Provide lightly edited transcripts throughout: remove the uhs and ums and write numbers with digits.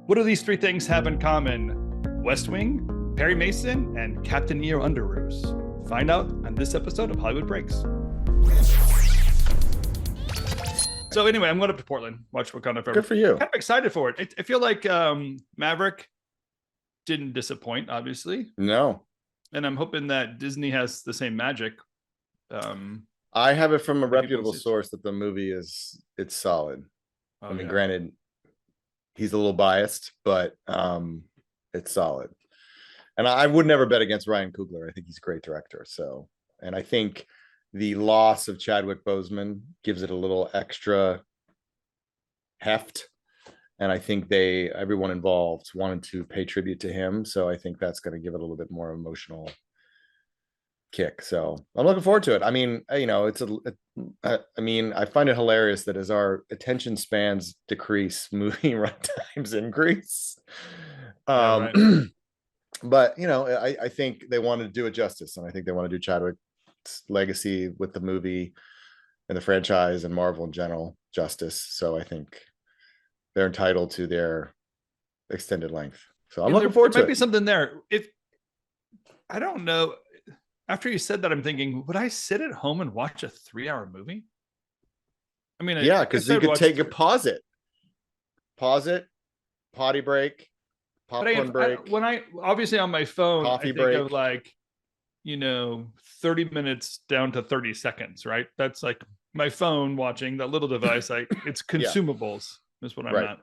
What do these three things have in common? West Wing, Perry Mason, and Captain EO underoos. Find out on this episode of Hollywood Breaks. So anyway, I'm going up to Portland. Watch Wakanda Forever. Good for you. I'm kind of excited for it. I feel like Maverick didn't disappoint, obviously. No. And I'm hoping that Disney has the same magic. I have it from a reputable source that the movie it's solid. Oh, I mean, granted, he's a little biased, but it's solid. And I would never bet against Ryan Coogler. I think he's a great director. So, and I think the loss of Chadwick Boseman gives it a little extra heft. And I think everyone involved wanted to pay tribute to him. So I think that's going to give it a little bit more emotional kick. So I'm looking forward to it. I mean, I find it hilarious that as our attention spans decrease, movie runtimes increase. Right. But I think they wanted to do it justice, and I think they want to do Chadwick's legacy with the movie and the franchise and Marvel in general justice. So I think they're entitled to their extended length. So I'm looking forward to it. Might be something there. I don't know. After you said that, I'm thinking, would I sit at home and watch a 3-hour movie? I mean, yeah, because you could pause it, potty break, popcorn break. When I obviously on my phone, coffee I think break. of 30 minutes down to 30 seconds, right? That's like my phone watching that little device. It's consumables is what I'm at.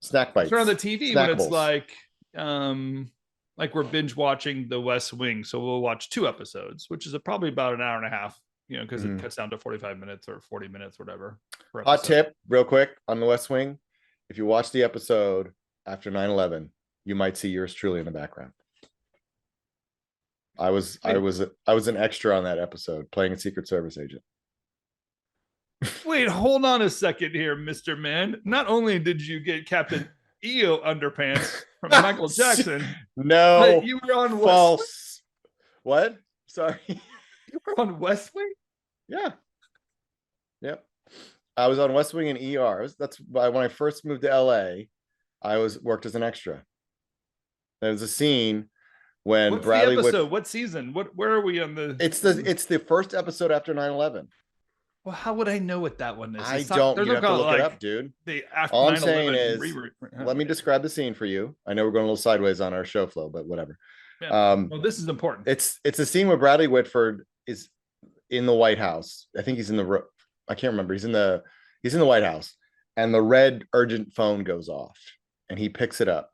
Snack bites. Turn on the TV when it's like we're binge watching The West Wing. So we'll watch 2 episodes, which is probably about an hour and a half, because it cuts down to 45 minutes or 40 minutes, whatever. Hot tip real quick on The West Wing. If you watch the episode after 9/11, you might see yours truly in the background. I was an extra on that episode playing a Secret Service agent. Wait, hold on a second here, Mr. Man. Not only did you get Captain EO underpants from Michael Jackson. No, you were on false. What? Sorry. You were on West Wing? Yeah. Yep. I was on West Wing and ER. That's when I first moved to LA. I worked as an extra. There was a scene when What's Bradley the episode? What season? Where are we on the? It's the first episode after 9/11. Well, how would I know what that one is? I don't. You have to look it up, dude. All I'm saying is, let me describe the scene for you. I know we're going a little sideways on our show flow, but whatever. Yeah. Well, this is important. It's a scene where Bradley Whitford is in the White House. I think he's in the. I can't remember. He's in the White House, and the red urgent phone goes off, and he picks it up,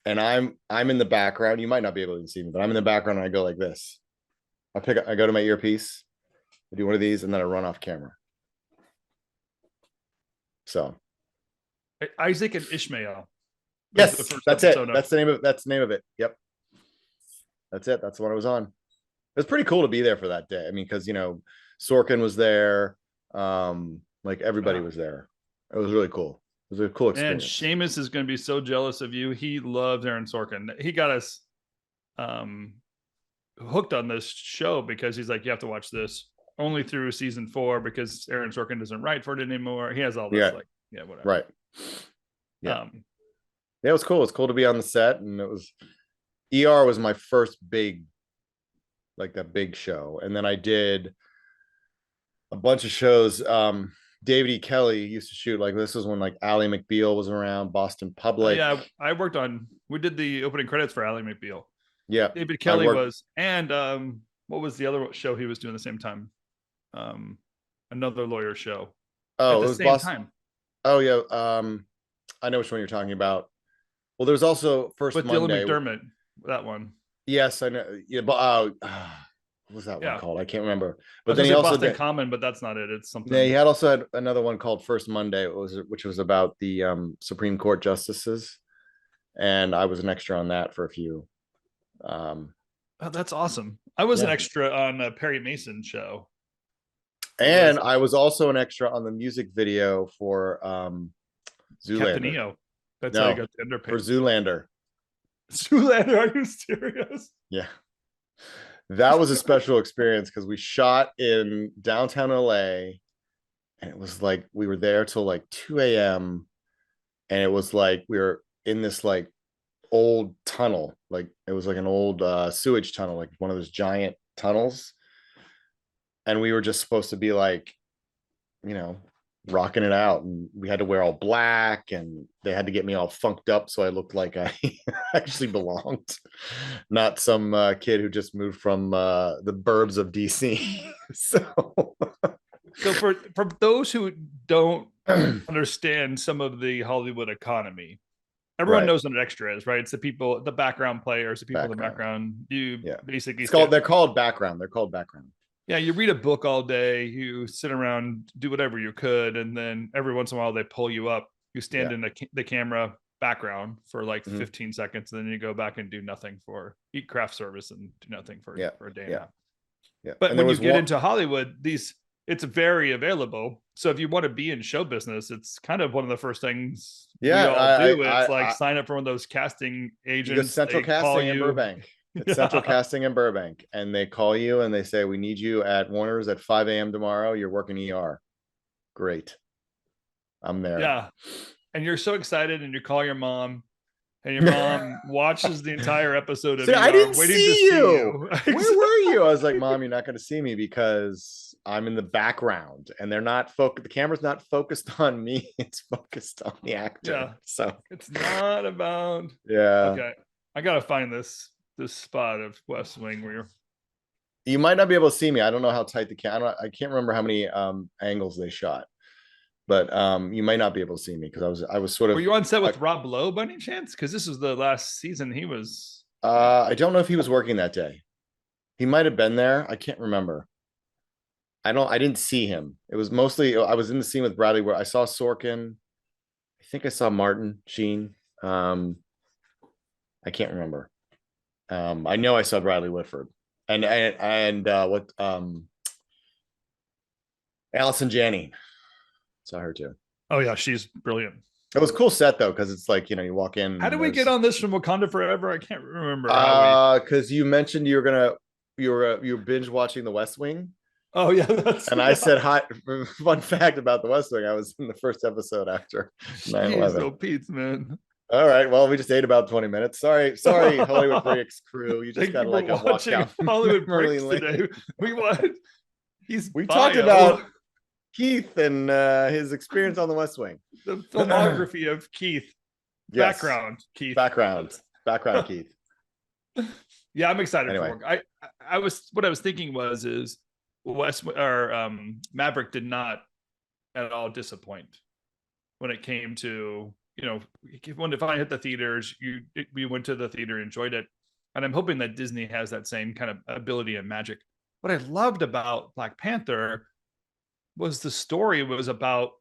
and I'm in the background. You might not be able to see me, but I'm in the background, and I go like this. I go to my earpiece. I do one of these and then I run off camera. So Isaac and Ishmael. Yes, that's it. That's the name of it. Yep. That's it. That's the one I was on. It was pretty cool to be there for that day. I mean, because Sorkin was there. Everybody was there. It was really cool. It was a cool experience. And Seamus is going to be so jealous of you. He loves Aaron Sorkin. He got us hooked on this show because he's like, you have to watch this. Only through season 4 because Aaron Sorkin doesn't write for it anymore. He has all this whatever. Right. Yeah. It was cool. It's cool to be on the set, and ER was my first big show. And then I did a bunch of shows. David E. Kelly used to shoot this was when Ally McBeal was around, Boston Public. We did the opening credits for Ally McBeal. Yeah. David Kelly was, and what was the other show he was doing at the same time? Another lawyer show. Oh, at the same time. Oh yeah. I know which one you're talking about. Well, there's also First with Monday. Dylan McDermott, that one. Yes, I know. Yeah, but what was that one called? I can't remember. But then he also Boston Common, but that's not it. It's something. Yeah, he also had another one called First Monday, which was about the Supreme Court justices, and I was an extra on that for a few. Oh, that's awesome. I was an extra on a Perry Mason show. And I was also an extra on the music video for Zoolander. Captain EO. That's how you got the underpants. For Zoolander. Zoolander, are you serious? Yeah. That was a special experience because we shot in downtown LA, and it was we were there till 2 a.m. and it was we were in this like old tunnel, like it was like an old sewage tunnel, like one of those giant tunnels, and we were just supposed to be like, you know, rocking it out, and we had to wear all black, and they had to get me all funked up so I looked like I actually belonged, not some kid who just moved from the burbs of DC. So for those who don't understand some of the Hollywood economy, everyone Right. knows what an extra is, right? It's the people, the background players, the people in the Background. background. You Yeah. basically They're called background. They're called background. yeah, you read a book all day, you sit around, do whatever you could, and then every once in a while they pull you up. You stand in the camera background for like 15 seconds, and then you go back and do nothing for eat craft service and do nothing for a day and a half. Yeah. But when you get into Hollywood, it's very available. So if you want to be in show business, it's kind of one of the first things we all do. It's like sign up for one of those casting agents. Central Casting in Burbank. It's Central Casting in Burbank, and they call you and they say, we need you at Warner's at 5 a.m. tomorrow. You're working ER. Great. I'm there. Yeah. And you're so excited, and you call your mom, and your mom watches the entire episode of I didn't waiting see to see you. Where were you? I was like, Mom, you're not going to see me because I'm in the background, and they're not the camera's not focused on me. It's focused on the actor. Yeah. So it's not about. Yeah. Okay. I got to find this spot of West Wing where you might not be able to see me. I don't know how tight the camera. I can't remember how many angles they shot, but you might not be able to see me because I was sort of. Were you on set with Rob Lowe by any chance? Because this was the last season he was. I don't know if he was working that day. He might have been there. I can't remember. I didn't see him. It was mostly I was in the scene with Bradley where I saw Sorkin. I think I saw Martin Sheen. I can't remember. I know I saw Bradley Whitford and what Allison Janney. Saw her too. Oh yeah, she's brilliant. It was a cool set though, because it's like, you walk in. How did we get on this from Wakanda Forever? I can't remember. Because you mentioned you were binge watching The West Wing. Oh yeah, and I said hi. Fun fact about The West Wing: I was in the first episode after 9/11. So Pete's, man. All right, well, we just ate about 20 minutes. Sorry, Hollywood Breaks crew. You just got like a walk down Hollywood Breaks today. We talked about Keith and his experience on The West Wing. The filmography of Keith. Yes. Background Keith. Background Keith. Yeah, I'm excited for it. What I was thinking is Maverick did not at all disappoint when it came to, if I hit the theaters, we went to the theater, enjoyed it. And I'm hoping that Disney has that same kind of ability and magic. What I loved about Black Panther was the story was about,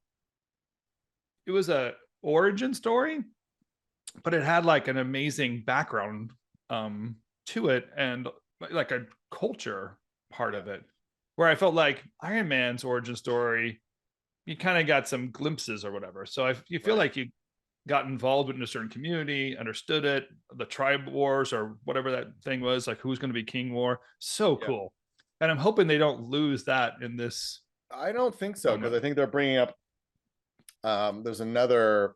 it was a origin story, but it had like an amazing background to it, and like a culture part of it, where I felt like Iron Man's origin story, you kind of got some glimpses or whatever. So you feel like you got involved in a certain community, understood it, the tribe wars or whatever that thing was, like who's going to be king war. So cool. And I'm hoping they don't lose that in this. I don't think so, because I think they're bringing up, there's another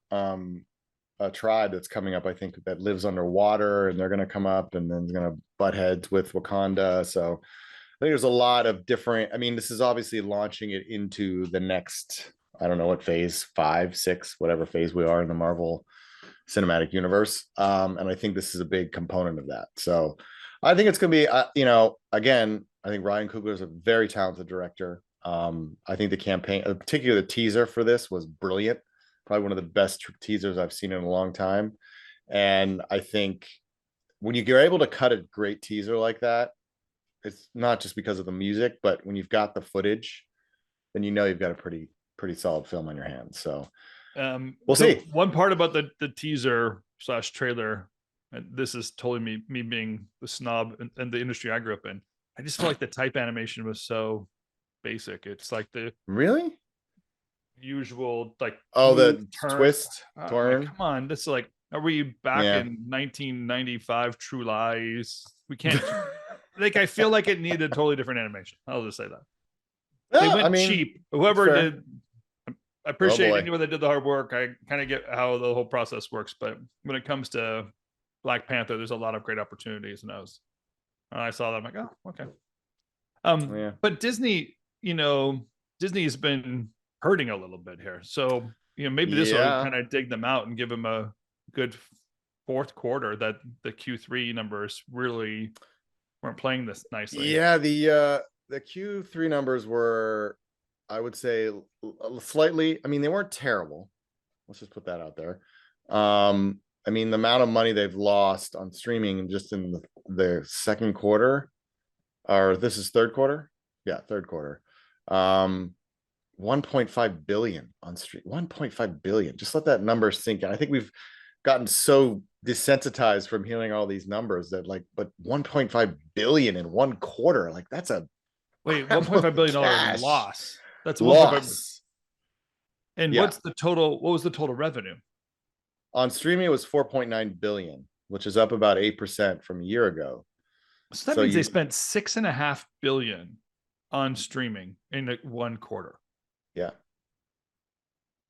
a tribe that's coming up, I think, that lives underwater, and they're going to come up and then going to butt heads with Wakanda. So I think there's a lot of different, this is obviously launching it into the next, I don't know what phase, 5, 6, whatever phase we are in the Marvel Cinematic Universe. And I think this is a big component of that. So I think it's going to be, again, I think Ryan Coogler is a very talented director. I think the campaign, particularly the teaser for this, was brilliant. Probably one of the best teasers I've seen in a long time. And I think when you're able to cut a great teaser like that, it's not just because of the music, but when you've got the footage, then you've got a pretty solid film on your hands. So we'll see. One part about the teaser / trailer, and this is totally me being the snob and the industry I grew up in, I just feel like the type animation was so basic. It's like the usual, like, the turn. Twist turn. Like, come on, this is like, are we back in 1995 True Lies? We can't. Like, I feel like it needed a totally different animation. I'll just say that. They went cheap. Whoever did, I Oh appreciate boy. anyone that did the hard work. I kind of get how the whole process works, but when it comes to Black Panther, there's a lot of great opportunities, and I saw that, I'm like, oh, okay. Yeah. But Disney, Disney's been hurting a little bit here, so maybe this will Yeah. kind of dig them out and give them a good fourth quarter. That the Q3 numbers really weren't playing this nicely. Yeah, the Q3 numbers were, I would say, slightly, I mean, they weren't terrible. Let's just put that out there. I mean, the amount of money they've lost on streaming just in the second quarter, or this is third quarter? Yeah, third quarter. 1.5 billion on stream. 1.5 billion. Just let that number sink in. I think we've gotten so desensitized from hearing all these numbers that but 1.5 billion in one quarter, like that's a Wait, $1.5 billion cash loss. That's 1.5. loss. And Yeah. what was the total revenue? On streaming, it was 4.9 billion, which is up about 8% from a year ago. So that means they spent $6.5 billion on streaming in one quarter. Yeah.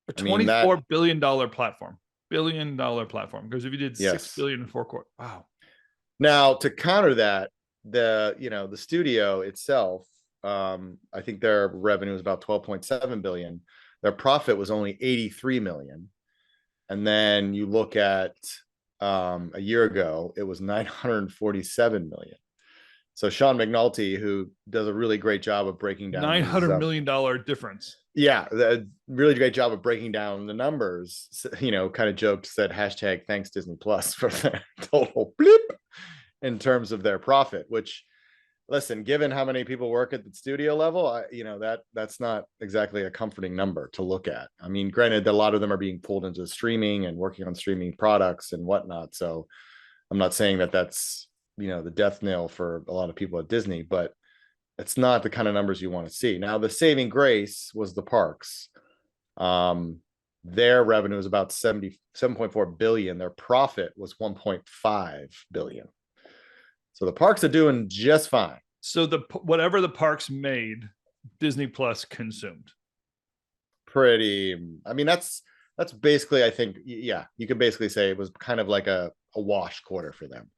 A $24 billion platform. $1 billion platform. Because if you did Yes. 6 billion in 4 quarters, wow. Now to counter that, the studio itself, I think their revenue was about 12.7 billion. Their profit was only 83 million. And then you look at a year ago, it was 947 million. So Sean McNulty, who does a really great job of breaking down $900 million difference. Yeah, a really great job of breaking down the numbers. Kind of joked, said hashtag thanks Disney Plus for their total blip in terms of their profit. Which, listen, given how many people work at the studio level, that's not exactly a comforting number to look at. I mean, granted, a lot of them are being pulled into streaming and working on streaming products and whatnot. So I'm not saying that that's the death knell for a lot of people at Disney, but it's not the kind of numbers you want to see. Now, the saving grace was the parks. Their revenue was about 77.4 billion. Their profit was 1.5 billion. So the parks are doing just fine. So whatever the parks made, Disney Plus consumed. I mean, that's basically, I think, yeah, you could basically say it was kind of like a wash quarter for them.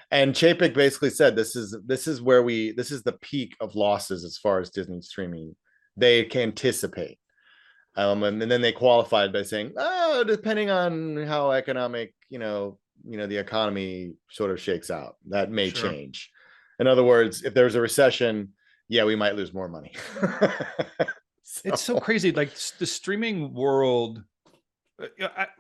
And Chapek basically said this is the peak of losses as far as Disney streaming they can anticipate. And then they qualified by saying, depending on how economic, the economy sort of shakes out, that may change. In other words, if there's a recession, yeah, we might lose more money. It's so crazy. Like the streaming world,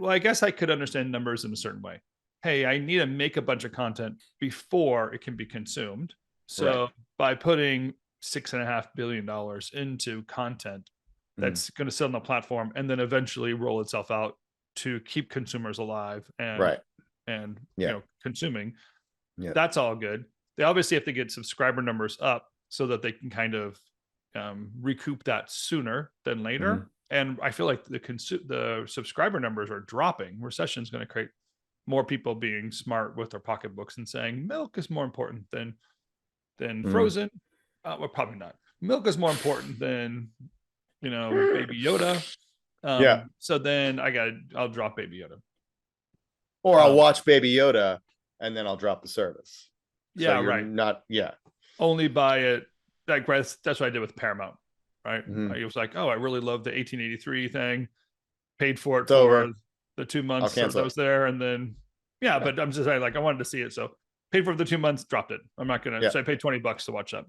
I guess I could understand numbers in a certain way. Hey, I need to make a bunch of content before it can be consumed. So by putting $6.5 billion into content that's going to sit on the platform and then eventually roll itself out to keep consumers alive and consuming, that's all good. They obviously have to get subscriber numbers up so that they can kind of recoup that sooner than later. And I feel like the subscriber numbers are dropping. Recession is going to create more people being smart with their pocketbooks and saying milk is more important than frozen. Well, probably not. Milk is more important than Baby Yoda. So then I'll drop Baby Yoda, or I'll watch Baby Yoda and then I'll drop the service. Yeah, so right. Not only buy it. Like that's what I did with Paramount. Right. I was like, oh, I really love the 1883 thing. Paid for it for the 2 months that I was there, and then but I'm just saying, like, I wanted to see it, so paid for the 2 months, dropped it. I'm not gonna. So I paid $20 to watch that.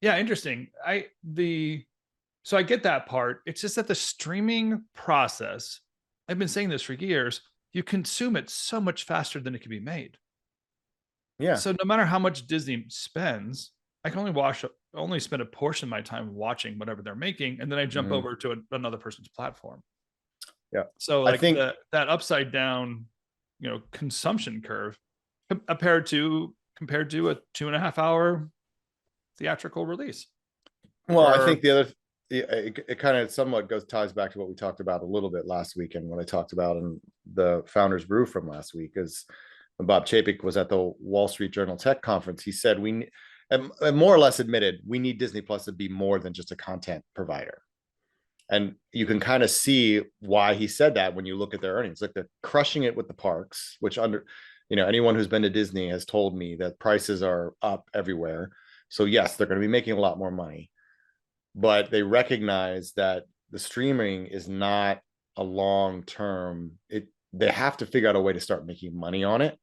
Interesting. So I get that part. It's just that the streaming process, I've been saying this for years, you consume it so much faster than it can be made. Yeah. So no matter how much Disney spends, I can only spend a portion of my time watching whatever they're making, and then I jump over to another person's platform. Yeah. So like I think that upside down, consumption curve compared to a 2.5 hour theatrical release. Well, I think the other, it kind of somewhat ties back to what we talked about a little bit last week, and what I talked about in the Founders Brew from last week is when Bob Chapek was at the Wall Street Journal Tech Conference. He said and more or less admitted we need Disney Plus to be more than just a content provider. And you can kind of see why he said that when you look at their earnings. Like they're crushing it with the parks, which anyone who's been to Disney has told me that prices are up everywhere. So yes, they're going to be making a lot more money, but they recognize that the streaming is not a long term. They have to figure out a way to start making money on it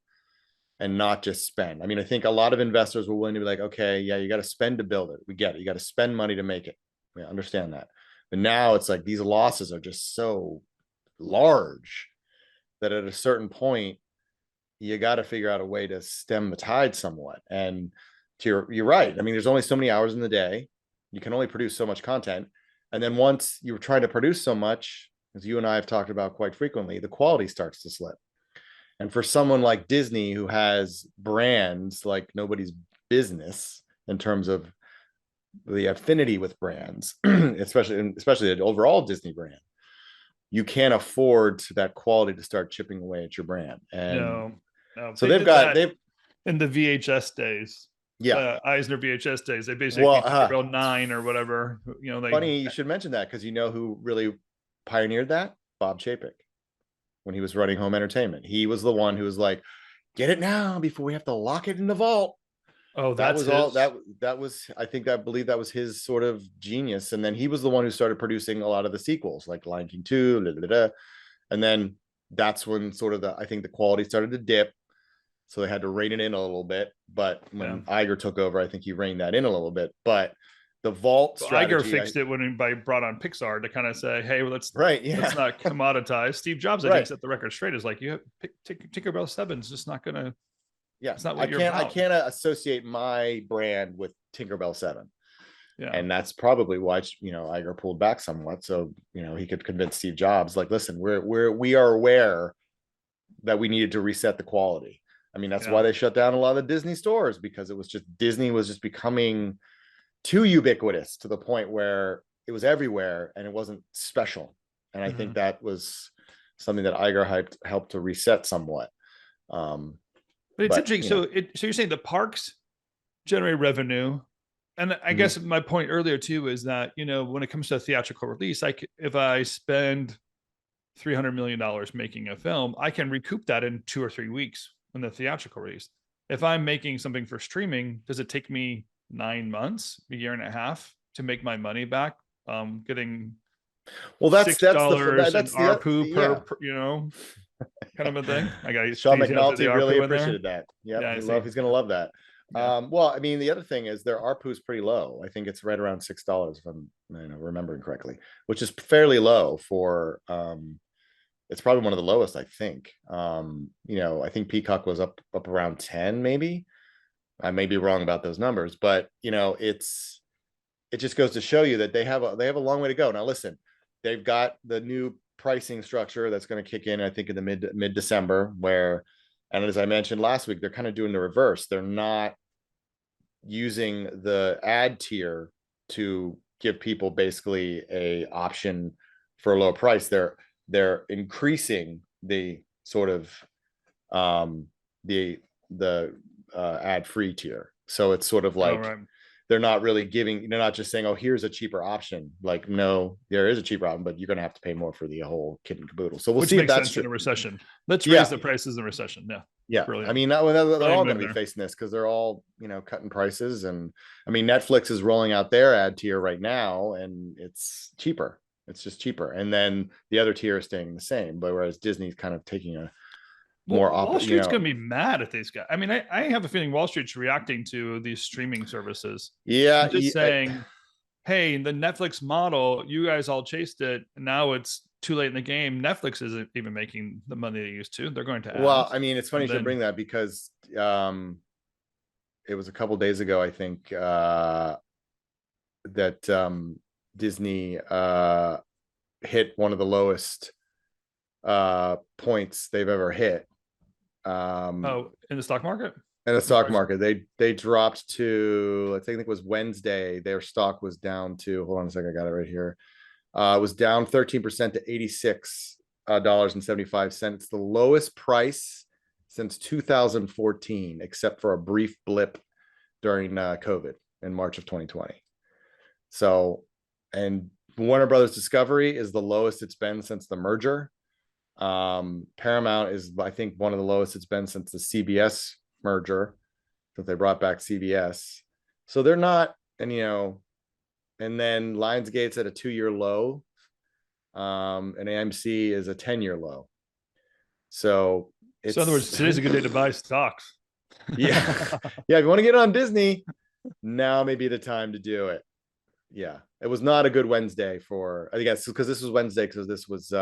and not just spend. I mean, I think a lot of investors were willing to be like, okay, yeah, you got to spend to build it. We get it. You got to spend money to make it. We understand that. But now it's like these losses are just so large that at a certain point, you got to figure out a way to stem the tide somewhat. And you're right. I mean, there's only so many hours in the day. You can only produce so much content. And then once you're trying to produce so much, as you and I have talked about quite frequently, the quality starts to slip. And for someone like Disney, who has brands like nobody's business in terms of the affinity with brands, especially the overall Disney brand, you can't afford that quality to start chipping away at your brand. And no. so they've in the VHS days. Yeah. Eisner VHS days. They basically Tinkerbell 9 or whatever. Funny you should mention that, because you know who really pioneered that? Bob Chapek. When he was running home entertainment, he was the one who was like, get it now before we have to lock it in the vault. Oh, that was all that was, I believe that was his sort of genius. And then he was the one who started producing a lot of the sequels, like Lion King 2, and then that's when sort of I think the quality started to dip. So they had to rein it in a little bit. But when Iger took over, I think he reined that in a little bit. But the vault strategy, Iger fixed it when he brought on Pixar to kind of say, hey, well, let's not commoditize. Steve Jobs, I think, set the record straight. Is like, you have Tinkerbell 7 is just not gonna. Yeah, it's not what I can't associate my brand with Tinkerbell 7. Yeah, and that's probably why Iger pulled back somewhat, so he could convince Steve Jobs, like, listen, we are aware that we needed to reset the quality. I mean, that's why they shut down a lot of the Disney stores, because Disney was just becoming too ubiquitous to the point where it was everywhere and it wasn't special. And I think that was something that Iger helped to reset somewhat. But it's interesting. So you're saying the parks generate revenue. And I guess my point earlier too is that, when it comes to a theatrical release, if I spend $300 million making a film, I can recoup that in 2 or 3 weeks in the theatrical release. If I'm making something for streaming, does it take me 9 months, a year and a half to make my money back? Getting that's ARPU per kind of a thing. I got Sean McNulty really appreciated that. Yeah, he's gonna love that. Yeah. Well, I mean, the other thing is their ARPU is pretty low. I think it's right around $6 if I'm remembering correctly, which is fairly low for it's probably one of the lowest, I think. I think Peacock was up around 10, maybe. I may be wrong about those numbers, but it just goes to show you that they have a long way to go. Now, listen, they've got the new pricing structure that's going to kick in, I think, in the mid December, and as I mentioned last week, they're kind of doing the reverse. They're not using the ad tier to give people basically a option for a low price. They're increasing the sort of the ad-free tier. So it's sort of like they're not really giving, they're not just saying, oh, here's a cheaper option. Like, no, there is a cheaper option, but you're going to have to pay more for the whole kit and caboodle. So we'll see if that's in a recession. Let's raise the prices in a recession. Yeah. Brilliant. I mean, they're all going to be facing this because they're all, cutting prices. And I mean, Netflix is rolling out their ad tier right now and it's cheaper. It's just cheaper. And then the other tier is staying the same, but whereas Disney's kind of taking a Wall Street's going to be mad at these guys. I mean, I have a feeling Wall Street's reacting to these streaming services. Yeah. Just saying, hey, the Netflix model, you guys all chased it. And now it's too late in the game. Netflix isn't even making the money they used to. They're going to ads. Well, I mean, it's funny you should bring that because it was a couple days ago, I think, that Disney hit one of the lowest points they've ever hit. In the stock market? In the stock market, they dropped to, I think it was Wednesday. Their stock was down to, hold on a second, I got it right here. It was down 13% to $86.75. It's the lowest price since 2014, except for a brief blip during COVID in March of 2020. So, and Warner Brothers Discovery is the lowest it's been since the merger. Paramount is, I think, one of the lowest it's been since the CBS merger, that they brought back CBS. So they're not, and and then Lionsgate's at a 2-year low, and AMC is a 10-year low. So in other words, today's a good day to buy stocks. Yeah. Yeah. If you want to get on Disney, now may be the time to do it. Yeah. It was not a good Wednesday for, I guess, because this was Wednesday, because this was, it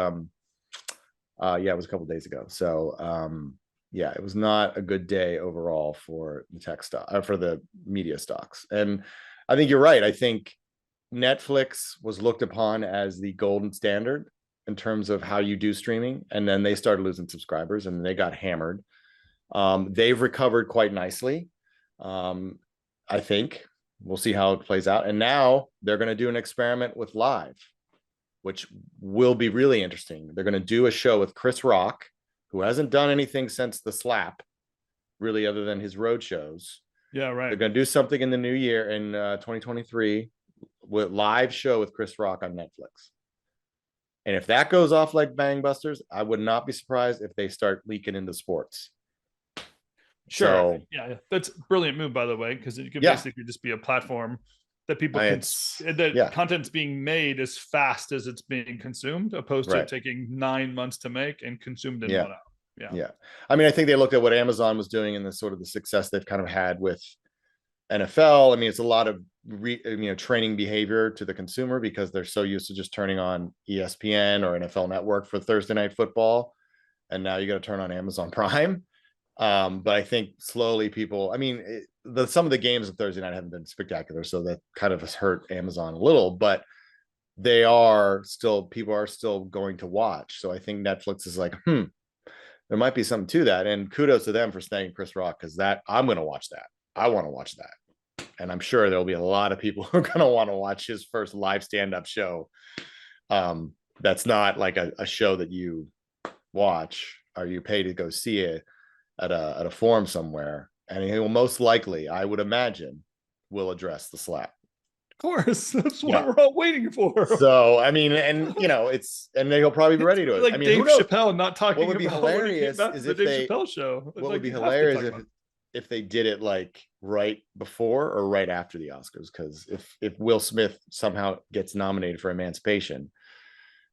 was a couple days ago. So, yeah, it was not a good day overall for the tech stock, for the media stocks. And I think you're right. I think Netflix was looked upon as the golden standard in terms of how you do streaming. And then they started losing subscribers and they got hammered. They've recovered quite nicely. I think we'll see how it plays out. And now they're going to do an experiment with live, which will be really interesting. They're going to do a show with Chris Rock, who hasn't done anything since the slap, really, other than his road shows. Yeah, right. They're going to do something in the new year in 2023 with live show with Chris Rock on Netflix. And if that goes off like Bangbusters, I would not be surprised if they start leaking into sports. Sure. So, yeah, that's a brilliant move, by the way, because it could basically just be a platform that people content's being made as fast as it's being consumed, opposed to it taking 9 months to make and consumed in 1 hour. Yeah. I mean, I think they looked at what Amazon was doing and the sort of the success they've kind of had with NFL. I mean, it's a lot of training behavior to the consumer, because they're so used to just turning on ESPN or NFL Network for Thursday Night Football, and now you got to turn on Amazon Prime. But I think slowly people, I mean, some of the games of Thursday night haven't been spectacular, so that kind of has hurt Amazon a little, but people are still going to watch. So I think Netflix is like, there might be something to that. And kudos to them for snagging Chris Rock, because I'm going to watch that. I want to watch that. And I'm sure there'll be a lot of people who are going to want to watch his first live stand-up show. That's not like a show that you watch or you pay to go see it at a forum somewhere. And he will most likely, I would imagine, will address the slap. Of course. That's what we're all waiting for. So, I mean, and he'll probably be ready to it. Like, I mean, Dave Chappelle not talking what would be about hilarious is if Dave Chappelle show. What would be hilarious if they did it like right before or right after the Oscars, because if Will Smith somehow gets nominated for Emancipation,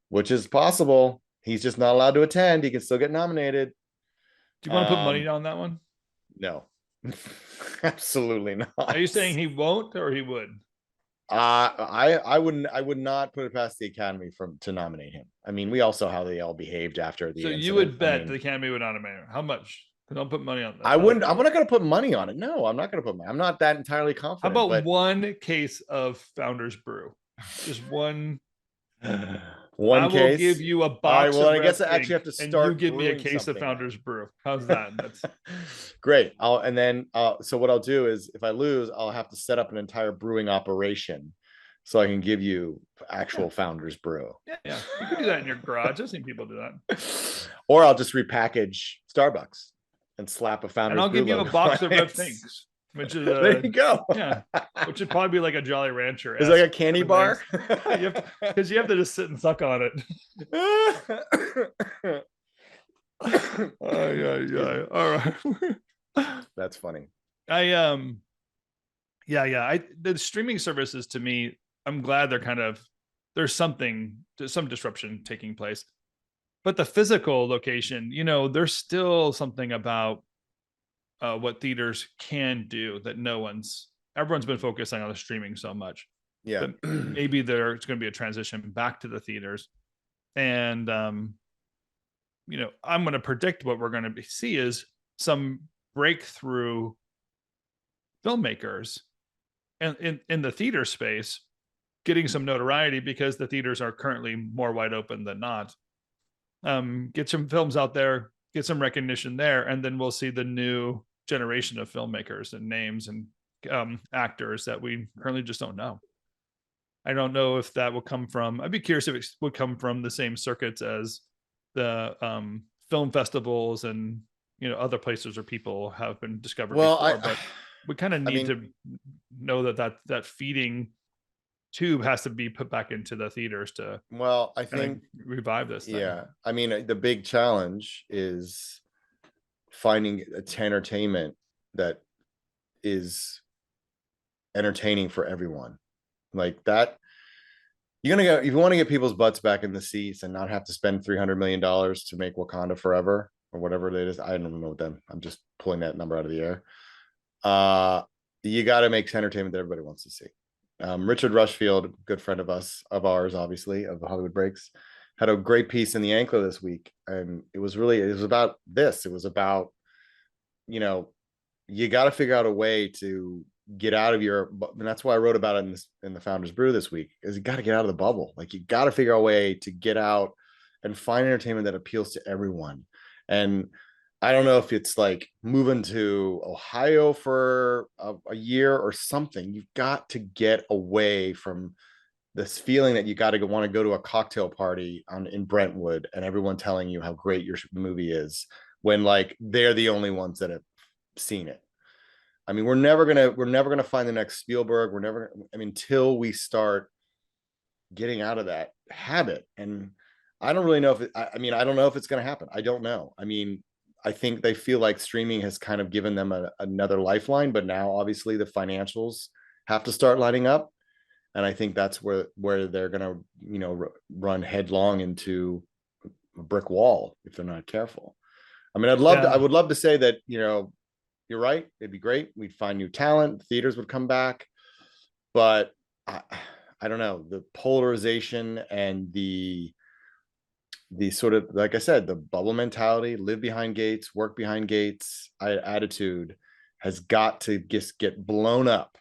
which is possible, he's just not allowed to attend. He can still get nominated. Do you want to put money on that one? No, absolutely not. Are you saying he won't or he would? I would not put it past the Academy to nominate him. I mean, we all saw how they all behaved after the incident. You would bet the Academy would nominate him. How much? Don't put money on that. I'm not going to put money on it. No, I'm not going to put money. I'm not that entirely confident. How about one case of Founders Brew? Just one. One case. I will give you a box. Well, I guess I actually have to start. And you give me a case of Founders Brew. How's that? That's great. So what I'll do is, if I lose, I'll have to set up an entire brewing operation so I can give you actual Founders Brew. Yeah. You can do that in your garage. I've seen people do that. Or I'll just repackage Starbucks and slap a Founders Brew. And I'll give you a box of Red Things. Which is there you go. Yeah, which would probably be like a Jolly Rancher. It's like a candy bar. Because you have to just sit and suck on it. All right. That's funny. The streaming services, to me, I'm glad there's some disruption taking place, but the physical location, there's still something about what theaters can do that everyone's been focusing on the streaming so much. Yeah. But maybe there's going to be a transition back to the theaters. And, I'm going to predict what we're going to see is some breakthrough filmmakers in the theater space getting some notoriety, because the theaters are currently more wide open than not. Get some films out there, get some recognition there, and then we'll see the new generation of filmmakers and names and actors that we currently just don't know. I don't know if that will come from, I'd be curious if it would come from the same circuits as the film festivals and other places where people have been discovered before, but we kind of need to know that feeding tube has to be put back into the theaters to Well, I kind think, of revive this thing. yeah. I mean, the big challenge is finding a entertainment that is entertaining for everyone. Like that, you're gonna go if you want to get people's butts back in the seats and not have to spend $300 million to make Wakanda forever or whatever it is. I don't know them. I'm just pulling that number out of the air. You got to make entertainment that everybody wants to see. Richard Rushfield, good friend of ours, obviously, of the Hollywood Breaks, had a great piece in the Ankler this week, and it was about this. It was about, you know, you got to figure out a way to get out of your, and that's why I wrote about it in the Founders Brew this week, is you got to get out of the bubble. Like you got to figure out a way to get out and find entertainment that appeals to everyone. And I don't know if it's like moving to Ohio for a year or something. You've got to get away from this feeling that you got to want to go to a cocktail party in Brentwood and everyone telling you how great your movie is when like they're the only ones that have seen it. I mean, we're never gonna find the next Spielberg. Until we start getting out of that habit. And I don't really know if I don't know if it's gonna happen. I don't know. I mean, I think they feel like streaming has kind of given them another lifeline, but now obviously the financials have to start lining up. And I think that's where they're gonna, run headlong into a brick wall if they're not careful. I mean, I would love to say that, you're right. It'd be great. We'd find new talent. Theaters would come back. But I don't know. The polarization and the sort of, like I said, the bubble mentality, live behind gates, work behind gates attitude has got to just get blown up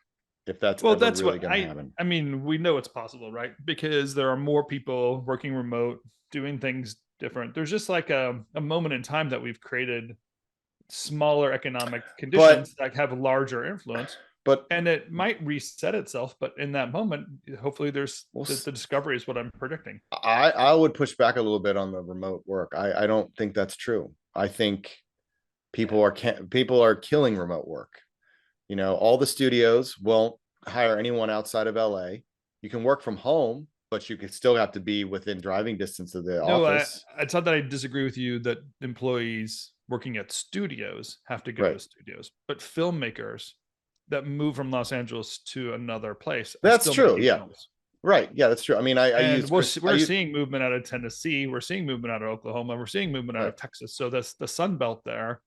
if that's really going to happen. I mean, we know it's possible, right? Because there are more people working remote, doing things different. There's just like a moment in time that we've created smaller economic conditions that have larger influence, and it might reset itself, but in that moment hopefully there's the discovery is what I'm predicting. I would push back a little bit on the remote work. I don't think that's true. I think people are killing remote work. All the studios won't hire anyone outside of LA. You can work from home, but you can still have to be within driving distance of the office. It's not that I disagree with you that employees working at studios have to go to studios, but filmmakers that move from Los Angeles to another place. That's true. Yeah. Films. Right. Yeah, that's true. I mean, we're seeing movement out of Tennessee. We're seeing movement out of Oklahoma. We're seeing movement out of Texas. So the Sun Belt there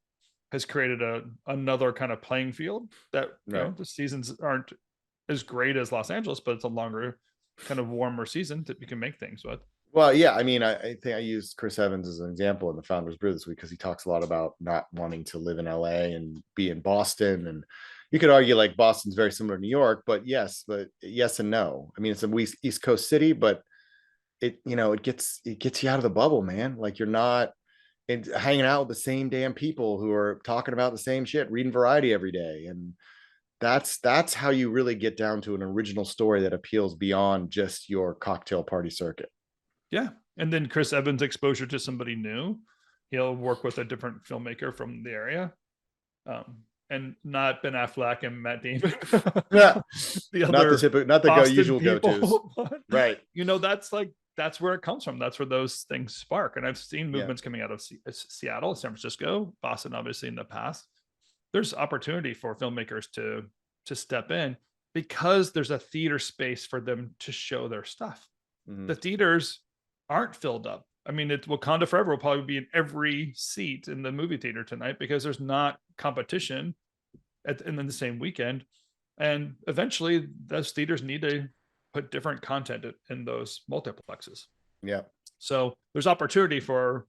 has created another kind of playing field that, the seasons aren't as great as Los Angeles, but it's a longer kind of warmer season that you can make things with. Well, yeah, I mean, I think I used Chris Evans as an example in the Founders Brew this week because he talks a lot about not wanting to live in LA and be in Boston. And you could argue like Boston's very similar to New York, but yes and no. I mean, it's a East Coast city, but it gets you out of the bubble, man. Like you're not hanging out with the same damn people who are talking about the same shit, reading Variety every day. And that's how you really get down to an original story that appeals beyond just your cocktail party circuit. Yeah. And then Chris Evans' exposure to somebody new. He'll work with a different filmmaker from the area. And not Ben Affleck and Matt Damon. Yeah. not the usual go-tos. Right. That's where it comes from. That's where those things spark. And I've seen movements coming out of Seattle, San Francisco, Boston, obviously in the past. There's opportunity for filmmakers to step in because there's a theater space for them to show their stuff. Mm-hmm. The theaters aren't filled up. I mean, Wakanda Forever will probably be in every seat in the movie theater tonight because there's not competition in the same weekend. And eventually those theaters need to put different content in those multiplexes. Yeah. So there's opportunity for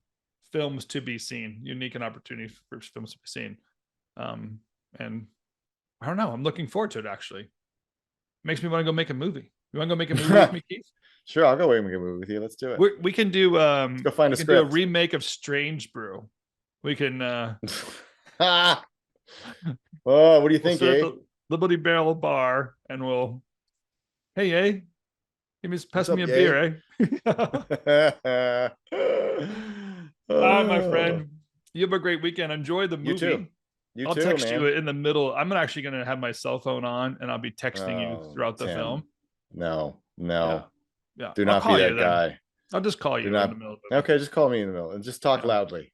films to be seen, unique and opportunity for films to be seen. And I don't know, I'm looking forward to it actually. Makes me want to go make a movie. You want to go make a movie with me, Keith? Sure, I'll go make a movie with you. Let's do it. We can do let's go find a script. Do a remake of Strange Brew. We can oh, what do you think, the Liberty Barrel Bar, and we'll hey, pass me a beer, eh? All right, my friend. You have a great weekend. Enjoy the movie. I'll text you in the middle. I'm actually going to have my cell phone on and I'll be texting you throughout the film. No. Yeah. Yeah. Do I'll not be call you that then. guy. I'll just call you not- in the middle of it. Okay, just call me in the middle and just talk Yeah. loudly.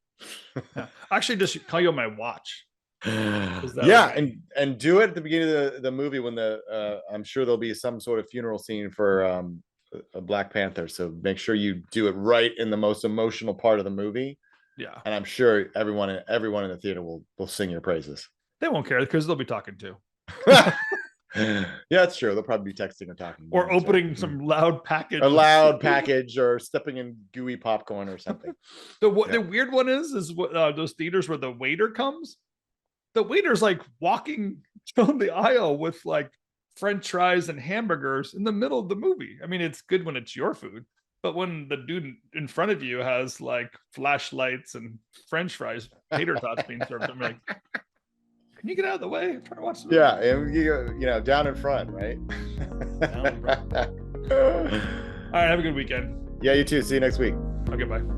Yeah. Actually, just call you on my watch. Yeah, and do it at the beginning of the movie when I'm sure there'll be some sort of funeral scene for a Black Panther. So make sure you do it right in the most emotional part of the movie. Yeah. And I'm sure everyone in the theater will sing your praises. They won't care because they'll be talking too. Yeah, that's true. They'll probably be texting or talking. Or opening some loud package. A loud package or stepping in gooey popcorn or something. The weird one is what those theaters where the waiter comes. The waiter's like walking down the aisle with like French fries and hamburgers in the middle of the movie. I mean, it's good when it's your food, but when the dude in front of you has like flashlights and French fries, tater tots being served, I'm like, can you get out of the way? I'm trying to watch the movie. Yeah, and down in front, right? Down in front. All right, have a good weekend. Yeah, you too. See you next week. Okay, bye.